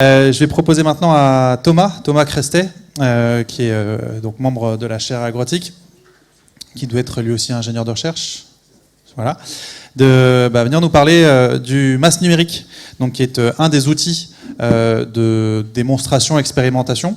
Je vais proposer maintenant à Thomas Crestet, qui est donc membre de la chaire agrotique, qui doit être lui aussi ingénieur de recherche, voilà, de venir nous parler du MAS numérique, donc qui est un des outils de démonstration, expérimentation,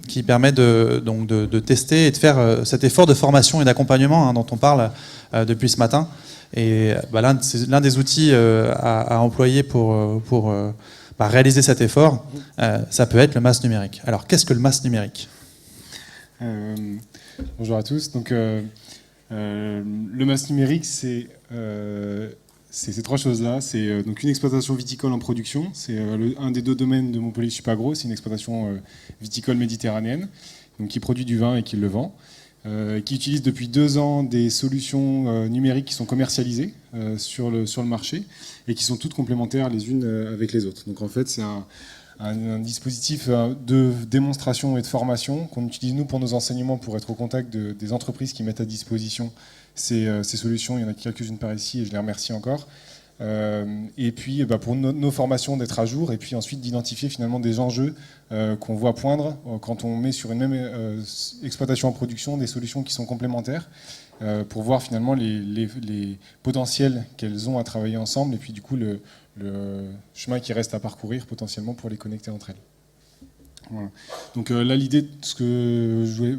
qui permet de tester et de faire cet effort de formation et d'accompagnement dont on parle depuis ce matin. Et l'un des outils à employer pour réaliser cet effort, ça peut être le MAS numérique. Alors, qu'est-ce que le MAS numérique ? Bonjour à tous. Donc, le MAS numérique, c'est ces trois choses-là. C'est donc une exploitation viticole en production. C'est un des deux domaines de Montpellier Supagro. C'est une exploitation viticole méditerranéenne, donc qui produit du vin et qui le vend. Qui utilise depuis 2 ans des solutions numériques qui sont commercialisées sur le marché et qui sont toutes complémentaires les unes avec les autres. Donc en fait, c'est un dispositif de démonstration et de formation qu'on utilise nous pour nos enseignements, pour être au contact des entreprises qui mettent à disposition ces solutions. Il y en a quelques-unes par ici et je les remercie encore. Et puis pour nos formations d'être à jour et puis ensuite d'identifier finalement des enjeux qu'on voit poindre quand on met sur une même exploitation en production des solutions qui sont complémentaires pour voir finalement les potentiels qu'elles ont à travailler ensemble et puis du coup le chemin qui reste à parcourir potentiellement pour les connecter entre elles. Voilà. Donc là l'idée de ce que je voulais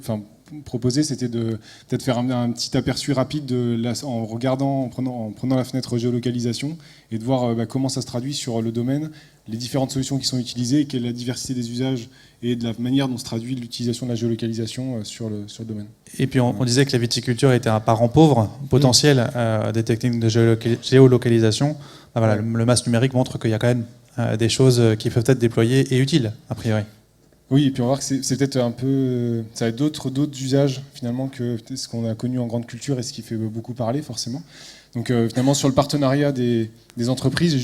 proposer, c'était de peut-être faire un petit aperçu rapide en prenant la fenêtre géolocalisation et de voir comment ça se traduit sur le domaine, les différentes solutions qui sont utilisées, quelle est la diversité des usages et de la manière dont se traduit l'utilisation de la géolocalisation sur le domaine. Et puis on disait que la viticulture était un parent pauvre potentiel des techniques de géolocalisation. Voilà, le MAS numérique montre qu'il y a quand même des choses qui peuvent être déployées et utiles, a priori. Oui, et puis on va voir que c'est peut-être un peu... Ça va être d'autres usages, finalement, que ce qu'on a connu en grande culture et ce qui fait beaucoup parler, forcément. Donc, finalement, sur le partenariat des entreprises,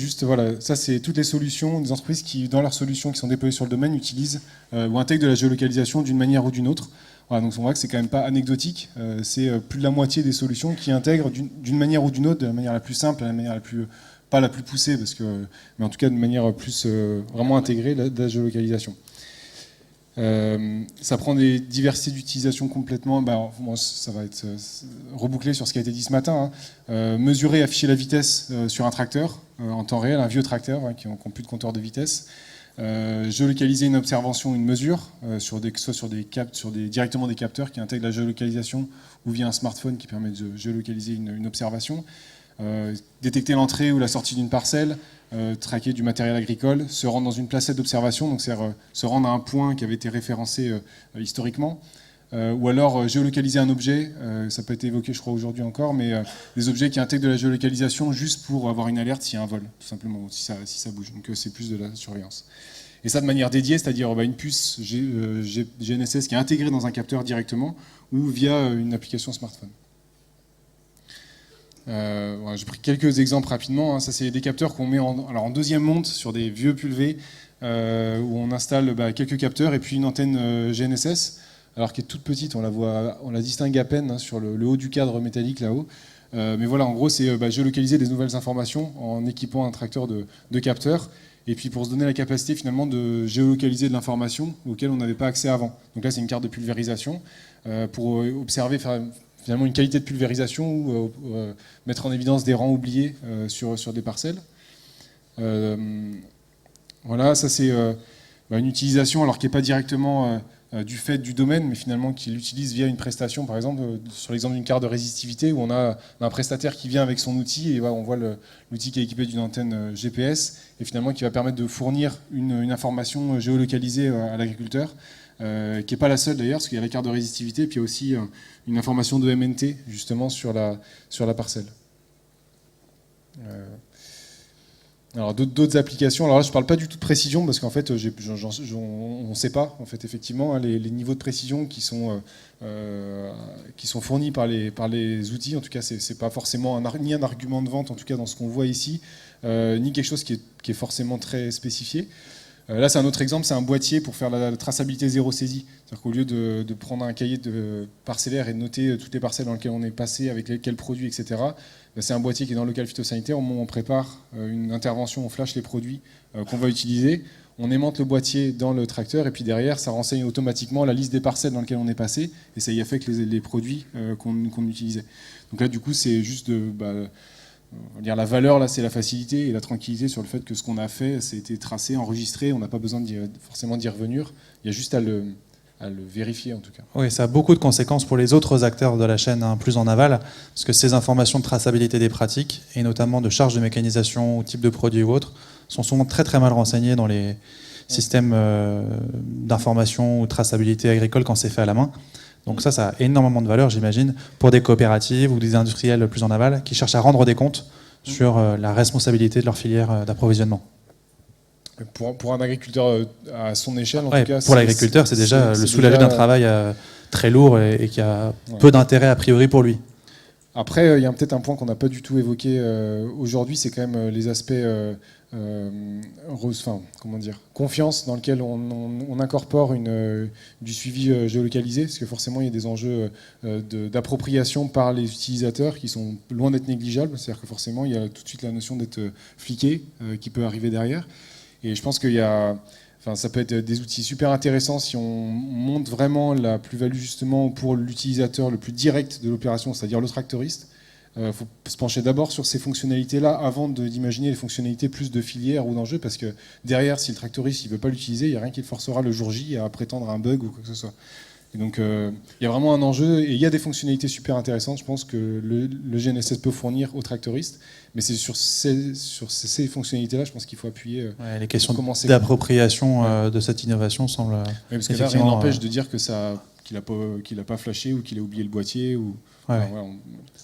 ça, c'est toutes les solutions des entreprises qui, dans leurs solutions qui sont déployées sur le domaine, utilisent ou intègrent de la géolocalisation d'une manière ou d'une autre. Voilà, donc on voit que c'est quand même pas anecdotique. C'est plus de la moitié des solutions qui intègrent d'une manière ou d'une autre, de la manière la plus simple, de la manière pas la plus poussée, mais en tout cas de manière plus vraiment intégrée, de la géolocalisation. Ça prend des diversités d'utilisation complètement. Ça va être rebouclé sur ce qui a été dit ce matin. Mesurer, afficher la vitesse sur un tracteur en temps réel, un vieux tracteur qui n'a plus de compteur de vitesse. Géolocaliser une observation, une mesure, directement des capteurs qui intègrent la géolocalisation ou via un smartphone qui permet de géolocaliser une observation. Détecter l'entrée ou la sortie d'une parcelle, traquer du matériel agricole, se rendre dans une placette d'observation, donc c'est se rendre à un point qui avait été référencé historiquement, ou alors géolocaliser un objet, ça peut être évoqué je crois aujourd'hui encore, mais des objets qui intègrent de la géolocalisation juste pour avoir une alerte s'il y a un vol, tout simplement, si ça bouge, donc c'est plus de la surveillance. Et ça de manière dédiée, c'est-à-dire une puce GNSS qui est intégrée dans un capteur directement ou via une application smartphone. J'ai pris quelques exemples rapidement. Ça, c'est des capteurs qu'on met en deuxième monte sur des vieux pulvés où on installe quelques capteurs et puis une antenne GNSS, alors qu'elle est toute petite, on la distingue à peine sur le haut du cadre métallique là-haut. Mais voilà, en gros, c'est géolocaliser des nouvelles informations en équipant un tracteur de capteurs. Et puis pour se donner la capacité finalement de géolocaliser de l'information auquel on n'avait pas accès avant. Donc là, c'est une carte de pulvérisation pour observer finalement une qualité de pulvérisation ou mettre en évidence des rangs oubliés sur des parcelles. Voilà, ça c'est une utilisation alors qui n'est pas directement du fait du domaine, mais finalement qui l'utilise via une prestation, par exemple, sur l'exemple d'une carte de résistivité où on a un prestataire qui vient avec son outil et on voit l'outil qui est équipé d'une antenne GPS et finalement qui va permettre de fournir une information géolocalisée à l'agriculteur. Qui n'est pas la seule d'ailleurs, parce qu'il y a la carte de résistivité, et puis il y a aussi une information de MNT justement sur la parcelle. Alors d'autres applications, alors là je ne parle pas du tout de précision, parce qu'en fait on ne sait pas, en fait, effectivement, les niveaux de précision qui sont fournis par les outils, en tout cas c'est pas forcément ni un argument de vente, en tout cas dans ce qu'on voit ici, ni quelque chose qui est forcément très spécifié. Là, c'est un autre exemple, c'est un boîtier pour faire la traçabilité zéro saisie. C'est-à-dire qu'au lieu de prendre un cahier de parcellaire et de noter toutes les parcelles dans lesquelles on est passé, avec quels produits, etc., bah, c'est un boîtier qui est dans le local phytosanitaire. Au moment où on prépare une intervention, on flash les produits qu'on va utiliser, on aimante le boîtier dans le tracteur, et puis derrière, ça renseigne automatiquement la liste des parcelles dans lesquelles on est passé, et ça y a fait que les produits qu'on utilisait. Donc là, du coup, c'est juste on va dire la valeur, là, c'est la facilité et la tranquillité sur le fait que ce qu'on a fait, c'est été tracé, enregistré, on n'a pas besoin forcément d'y revenir, il y a juste à le vérifier en tout cas. Oui, ça a beaucoup de conséquences pour les autres acteurs de la chaîne, plus en aval, parce que ces informations de traçabilité des pratiques, et notamment de charge de mécanisation ou type de produit ou autre, sont souvent très très mal renseignées dans les systèmes d'information ou de traçabilité agricole quand c'est fait à la main. Donc ça a énormément de valeur, j'imagine, pour des coopératives ou des industriels plus en aval qui cherchent à rendre des comptes sur la responsabilité de leur filière d'approvisionnement. Pour un agriculteur à son échelle, en tout cas... Pour l'agriculteur, c'est déjà le soulager d'un travail très lourd et qui a peu d'intérêt a priori pour lui. Après, il y a peut-être un point qu'on n'a pas du tout évoqué aujourd'hui, c'est quand même les aspects confiance dans lequel on incorpore du suivi géolocalisé, parce que forcément il y a des enjeux d'appropriation par les utilisateurs qui sont loin d'être négligeables, c'est-à-dire que forcément il y a tout de suite la notion d'être fliqué qui peut arriver derrière, et je pense qu'il y a... ça peut être des outils super intéressants si on monte vraiment la plus-value justement pour l'utilisateur le plus direct de l'opération, c'est-à-dire le tractoriste. Il faut se pencher d'abord sur ces fonctionnalités-là avant d'imaginer les fonctionnalités plus de filière ou d'enjeu, parce que derrière, si le tractoriste ne veut pas l'utiliser, il n'y a rien qui le forcera le jour J à prétendre un bug ou quoi que ce soit. Et donc il y a vraiment un enjeu, et il y a des fonctionnalités super intéressantes, je pense, que le GNSS peut fournir aux tractoristes, mais c'est sur ces fonctionnalités-là, je pense qu'il faut appuyer. Les questions d'appropriation de cette innovation semblent... parce que là, rien n'empêche de dire qu'il n'a pas flashé ou qu'il a oublié le boîtier.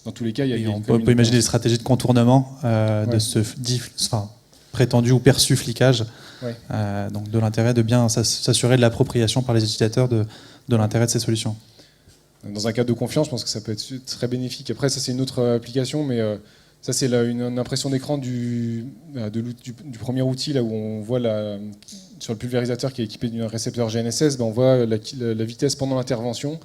Dans tous les cas, on peut imaginer des stratégies de contournement de ce prétendu ou perçu flicage. Donc de l'intérêt de bien s'assurer de l'appropriation par les utilisateurs de l'intérêt de ces solutions. Dans un cadre de confiance, je pense que ça peut être très bénéfique. Après, ça c'est une autre application, mais ça c'est une impression d'écran du premier outil, là où on voit sur le pulvérisateur qui est équipé d'un récepteur GNSS, on voit la vitesse pendant l'intervention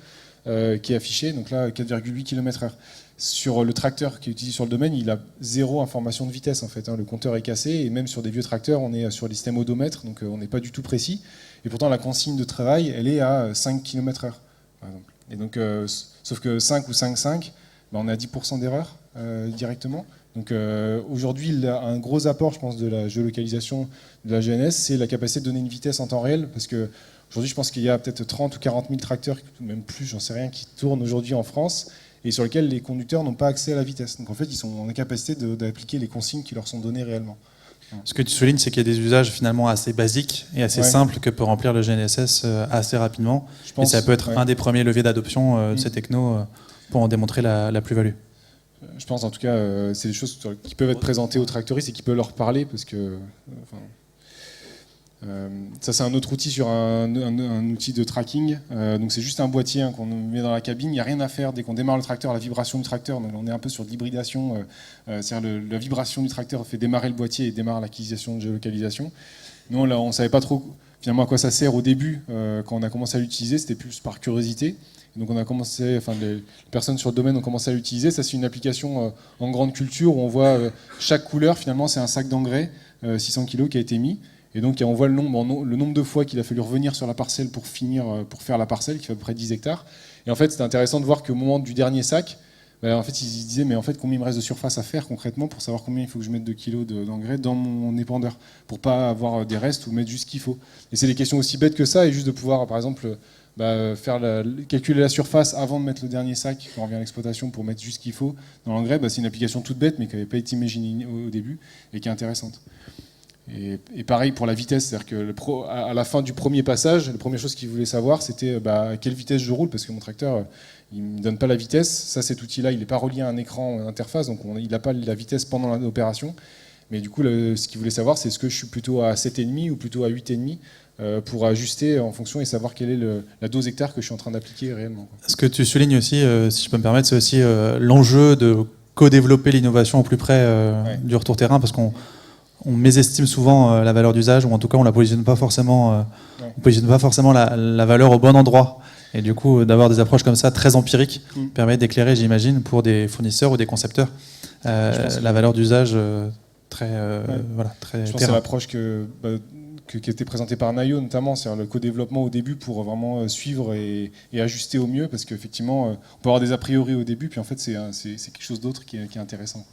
qui est affichée, donc là 4,8 km/h. Sur le tracteur qui est utilisé sur le domaine, il a zéro information de vitesse en fait. Le compteur est cassé, et même sur des vieux tracteurs, on est sur les systèmes odomètres, donc on n'est pas du tout précis. Et pourtant, la consigne de travail, elle est à 5 km/h, par exemple. Et donc, sauf que 5 ou 5,5, on est à 10% d'erreur directement. Donc aujourd'hui, un gros apport, je pense, de la géolocalisation de la GNS, c'est la capacité de donner une vitesse en temps réel, parce que aujourd'hui, je pense qu'il y a peut-être 30 ou 40 000 tracteurs, même plus, j'en sais rien, qui tournent aujourd'hui en France, et sur lesquels les conducteurs n'ont pas accès à la vitesse. Donc en fait, ils sont en capacité d'appliquer les consignes qui leur sont données réellement. Ce que tu soulignes, c'est qu'il y a des usages finalement assez basiques et assez simples que peut remplir le GNSS assez rapidement. Et ça peut être un des premiers leviers d'adoption de ces technos pour en démontrer la plus-value. Je pense en tout cas, c'est des choses qui peuvent être présentées aux tractoristes et qui peuvent leur parler, parce que... ça c'est un autre outil sur un outil de tracking, donc c'est juste un boîtier qu'on met dans la cabine, il n'y a rien à faire dès qu'on démarre le tracteur, la vibration du tracteur, donc on est un peu sur de l'hybridation, c'est-à-dire la vibration du tracteur fait démarrer le boîtier et démarre l'acquisition de géolocalisation. Nous là, on ne savait pas trop finalement à quoi ça sert au début, quand on a commencé à l'utiliser, c'était plus par curiosité. Donc on a commencé, les personnes sur le domaine ont commencé à l'utiliser. Ça c'est une application en grande culture où on voit chaque couleur, finalement c'est un sac d'engrais 600 kg qui a été mis. Et donc on voit le nombre de fois qu'il a fallu revenir sur la parcelle pour faire la parcelle, qui fait à peu près 10 hectares. Et en fait, c'était intéressant de voir qu'au moment du dernier sac, en fait, ils se disaient, mais en fait, combien il me reste de surface à faire concrètement pour savoir combien il faut que je mette de kilos d'engrais dans mon épandeur, pour pas avoir des restes ou mettre juste ce qu'il faut. Et c'est des questions aussi bêtes que ça, et juste de pouvoir, par exemple, calculer la surface avant de mettre le dernier sac quand on revient à l'exploitation pour mettre juste ce qu'il faut dans l'engrais, c'est une application toute bête, mais qui n'avait pas été imaginée au début et qui est intéressante. Et pareil pour la vitesse, c'est-à-dire que à la fin du premier passage, la première chose qu'il voulait savoir, c'était à quelle vitesse je roule, parce que mon tracteur, il ne me donne pas la vitesse. Ça, cet outil-là, il n'est pas relié à un écran interface, donc il n'a pas la vitesse pendant l'opération. Mais du coup, ce qu'il voulait savoir, c'est est-ce que je suis plutôt à 7,5 ou plutôt à 8,5 pour ajuster en fonction et savoir quelle est la dose hectare que je suis en train d'appliquer réellement. Ce que tu soulignes aussi, si je peux me permettre, c'est aussi l'enjeu de co-développer l'innovation au plus près du retour terrain, parce qu'on on mésestime souvent la valeur d'usage, ou en tout cas on la positionne pas forcément, on positionne pas forcément la valeur au bon endroit. Et du coup, d'avoir des approches comme ça, très empiriques, permet d'éclairer, j'imagine, pour des fournisseurs ou des concepteurs, la valeur d'usage très, très Je pense que c'est l'approche qui était présentée par Nayo notamment, c'est le co-développement au début pour vraiment suivre et ajuster au mieux, parce qu'effectivement, on peut avoir des a priori au début, puis en fait c'est quelque chose d'autre qui est intéressant.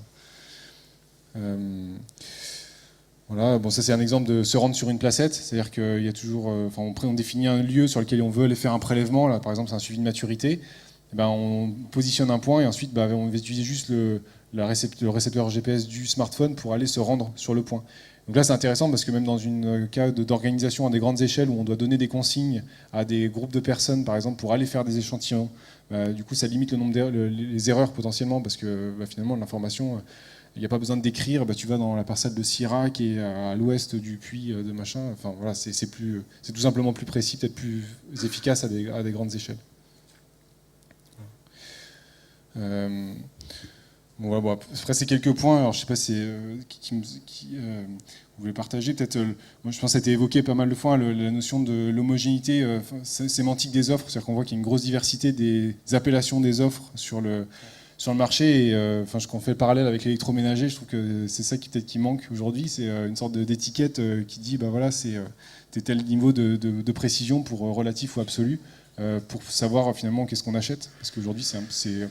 Voilà, bon, ça c'est un exemple de se rendre sur une placette, c'est-à-dire qu'il y a toujours, on définit un lieu sur lequel on veut aller faire un prélèvement, là par exemple c'est un suivi de maturité, et ben, on positionne un point et ensuite on va utiliser juste le récepteur GPS du smartphone pour aller se rendre sur le point. Donc là c'est intéressant parce que même dans une cas d'organisation à des grandes échelles où on doit donner des consignes à des groupes de personnes par exemple pour aller faire des échantillons, du coup ça limite le nombre les erreurs potentiellement parce que finalement l'information... Il n'y a pas besoin de décrire, tu vas dans la parcelle de Syrah qui est à l'ouest du puits de machin. Enfin voilà, c'est tout simplement plus précis, peut-être plus efficace à des grandes échelles. Bon, après ces quelques points, alors je sais pas si vous voulez partager. Peut-être, moi je pense que ça a été évoqué pas mal de fois la notion de l'homogénéité sémantique des offres, c'est-à-dire qu'on voit qu'il y a une grosse diversité des appellations des offres sur le marché, et quand on fait le parallèle avec l'électroménager, je trouve que c'est ça qui manque aujourd'hui, c'est une sorte d'étiquette qui dit voilà, c'est tel niveau de précision pour relatif ou absolu, pour savoir finalement qu'est-ce qu'on achète, parce qu'aujourd'hui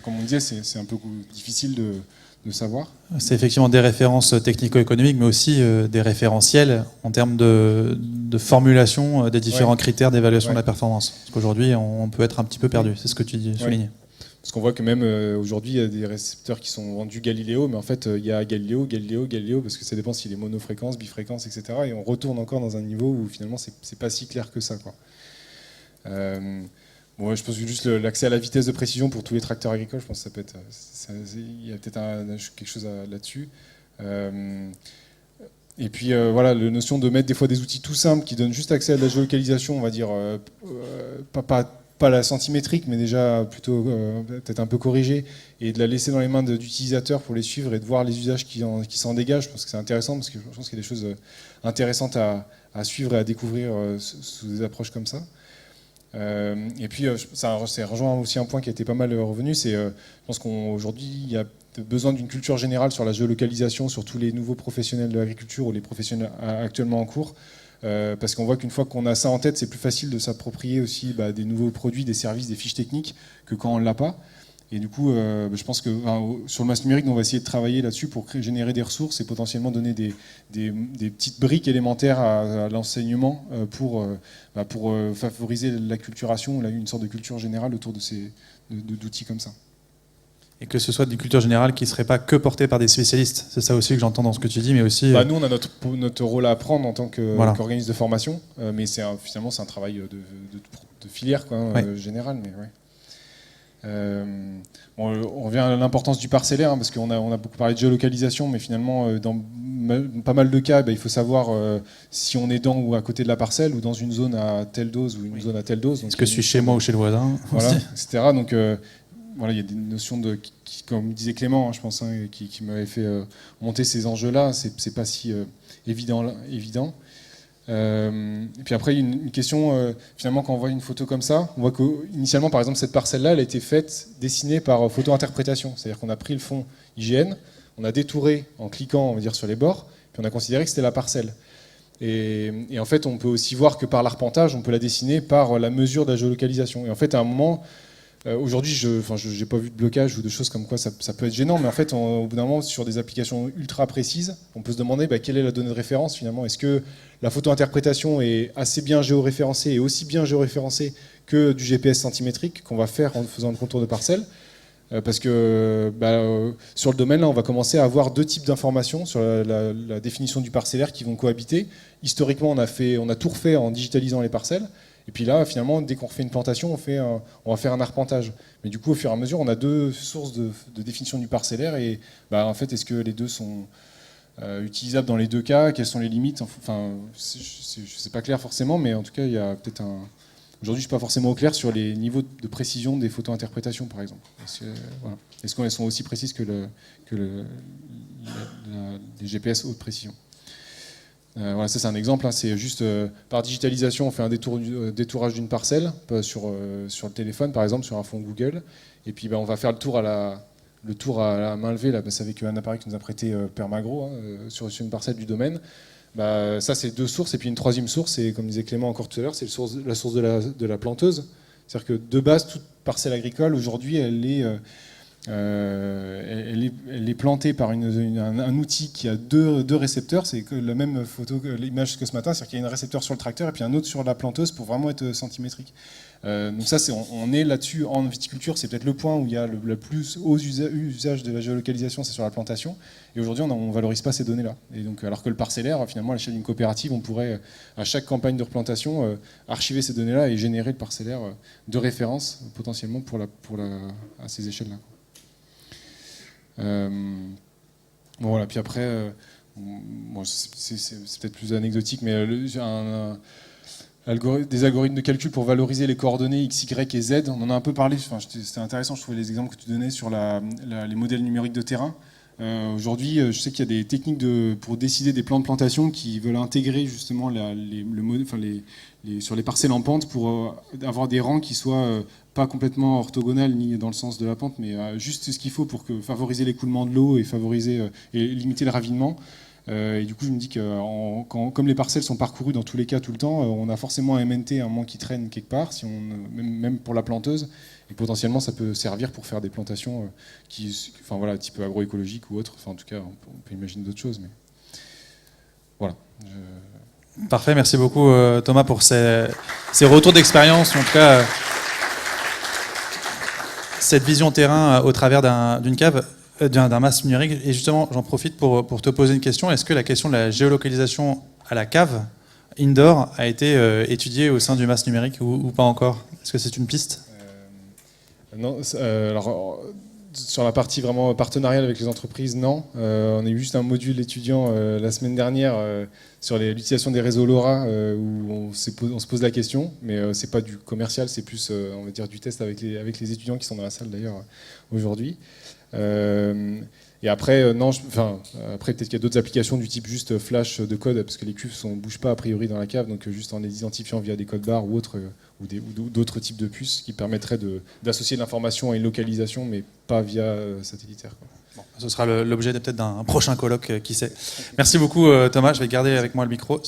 comme on disait, c'est un peu difficile de savoir. C'est effectivement des références technico-économiques, mais aussi des référentiels en termes de formulation des différents critères d'évaluation de la performance. Parce qu'aujourd'hui, on peut être un petit peu perdu, c'est ce que tu soulignes. Parce qu'on voit que même aujourd'hui, il y a des récepteurs qui sont vendus Galileo, mais en fait, il y a Galileo, parce que ça dépend s'il est monofréquence, bifréquence, etc. Et on retourne encore dans un niveau où finalement, c'est pas si clair que ça, quoi. Je pense que juste l'accès à la vitesse de précision pour tous les tracteurs agricoles, je pense que ça peut être, il y a peut-être quelque chose là-dessus. Et puis la notion de mettre des fois des outils tout simples qui donnent juste accès à de la géolocalisation, on va dire, pas la centimétrique, mais déjà plutôt peut-être un peu corrigée, et de la laisser dans les mains d'utilisateurs pour les suivre et de voir les usages qui s'en dégagent. Je pense que c'est intéressant, parce que je pense qu'il y a des choses intéressantes à suivre et à découvrir sous des approches comme ça. Et puis ça rejoint aussi un point qui a été pas mal revenu, c'est je pense qu'aujourd'hui il y a besoin d'une culture générale sur la géolocalisation, sur tous les nouveaux professionnels de l'agriculture ou les professionnels actuellement en cours. Parce qu'on voit qu'une fois qu'on a ça en tête, c'est plus facile de s'approprier aussi des nouveaux produits, des services, des fiches techniques que quand on ne l'a pas. Et du coup, je pense que sur le masse numérique, on va essayer de travailler là-dessus pour générer des ressources et potentiellement donner des petites briques élémentaires à l'enseignement pour favoriser l'acculturation, une sorte de culture générale autour d'outils comme ça. Et que ce soit une culture générale qui ne serait pas que portée par des spécialistes. C'est ça aussi que j'entends dans ce que tu dis, mais aussi... nous, on a notre rôle à prendre en tant qu'organisme de formation, mais finalement, c'est un travail de filière générale. Mais on revient à l'importance du parcellaire, parce qu'on a beaucoup parlé de géolocalisation, mais finalement, dans pas mal de cas, il faut savoir si on est dans ou à côté de la parcelle, ou dans une zone à telle dose, ou une zone à telle dose. Est-ce que je suis chez moi ou chez le voisin, voilà, etc. Donc, il y a des notions comme disait Clément, je pense, qui m'avait fait monter ces enjeux-là. C'est pas si évident. Et puis après, une question, finalement, quand on voit une photo comme ça, on voit qu'initialement, par exemple, cette parcelle-là, elle a été dessinée par photo-interprétation. C'est-à-dire qu'on a pris le fond IGN, on a détouré en cliquant, on va dire, sur les bords, puis on a considéré que c'était la parcelle. Et en fait, on peut aussi voir que par l'arpentage, on peut la dessiner par la mesure de la géolocalisation. Et en fait, à un moment... aujourd'hui, je n'ai pas vu de blocage ou de choses comme quoi ça peut être gênant, mais en fait, au bout d'un moment, sur des applications ultra précises, on peut se demander quelle est la donnée de référence finalement. Est-ce que la photo-interprétation est assez bien géoréférencée et aussi bien géoréférencée que du GPS centimétrique qu'on va faire en faisant le contour de parcelle? Parce que sur le domaine, là, on va commencer à avoir deux types d'informations sur la définition du parcellaire qui vont cohabiter. Historiquement, on a tout refait en digitalisant les parcelles. Et puis là, finalement, dès qu'on refait une plantation, on va faire un arpentage. Mais du coup, au fur et à mesure, on a deux sources de définition du parcellaire. Et en fait, est-ce que les deux sont utilisables dans les deux cas? Quelles sont les limites? Enfin, c'est pas clair forcément, mais en tout cas, il y a peut-être un... Aujourd'hui, je ne suis pas forcément au clair sur les niveaux de précision des photo-interprétations, par exemple. Est-ce qu'elles sont aussi précises que les GPS haute précision? Voilà, ça c'est un exemple, hein, c'est juste par digitalisation, on fait un détourage d'une parcelle sur le téléphone, par exemple, sur un fond Google, et puis on va faire le tour à la main levée, là, c'est avec un appareil que nous a prêté Permagro, hein, sur une parcelle du domaine. Ça c'est 2 sources, et puis une troisième source, c'est comme disait Clément encore tout à l'heure, c'est la source de la planteuse. C'est-à-dire que de base, toute parcelle agricole, aujourd'hui, elle est plantée par un outil qui a deux récepteurs. C'est la même photo, l'image que ce matin, c'est-à-dire qu'il y a un récepteur sur le tracteur et puis un autre sur la planteuse pour vraiment être centimétrique. Donc ça, on est là-dessus en viticulture. C'est peut-être le point où il y a le plus haut usage de la géolocalisation, c'est sur la plantation. Et aujourd'hui, on ne valorise pas ces données-là. Et donc, alors que le parcellaire, finalement, à l'échelle d'une coopérative, on pourrait, à chaque campagne de replantation, archiver ces données-là et générer le parcellaire de référence potentiellement à ces échelles-là. Bon, voilà. Puis après, c'est peut-être plus anecdotique, mais des algorithmes de calcul pour valoriser les coordonnées X, Y et Z. On en a un peu parlé, c'était intéressant, je trouvais les exemples que tu donnais sur les modèles numériques de terrain. Aujourd'hui, je sais qu'il y a des techniques pour décider des plans de plantation qui veulent intégrer justement sur les parcelles en pente pour avoir des rangs qui soient pas complètement orthogonales ni dans le sens de la pente, mais juste ce qu'il faut pour favoriser l'écoulement de l'eau et et limiter le ravinement. Et du coup, je me dis que comme les parcelles sont parcourues dans tous les cas tout le temps, on a forcément un MNT, un moment qui traîne quelque part, même pour la planteuse, et potentiellement ça peut servir pour faire des plantations type agroécologique ou autre. Enfin, en tout cas, on peut imaginer d'autres choses, mais voilà. Parfait, merci beaucoup Thomas pour ces retours d'expérience, en tout cas cette vision terrain au travers d'une cave. D'un masque numérique. Et justement, j'en profite pour te poser une question. Est-ce que la question de la géolocalisation à la cave, indoor, a été étudiée au sein du masque numérique ou pas encore? Est-ce que c'est une piste? Non, alors sur la partie vraiment partenariale avec les entreprises, non. On a eu juste un module étudiant la semaine dernière sur l'utilisation des réseaux LoRa où on se pose la question, mais c'est pas du commercial, c'est plus on va dire du test avec les étudiants qui sont dans la salle d'ailleurs aujourd'hui. Et après, après peut-être qu'il y a d'autres applications du type juste flash de code, parce que les cuves ne bougent pas a priori dans la cave, donc juste en les identifiant via des codes barres ou autres, ou d'autres types de puces qui permettraient d'associer de l'information à une localisation, mais pas via satellitaire, quoi. Bon, ce sera l'objet peut-être d'un prochain colloque, qui sait. Merci beaucoup Thomas, je vais garder avec moi le micro.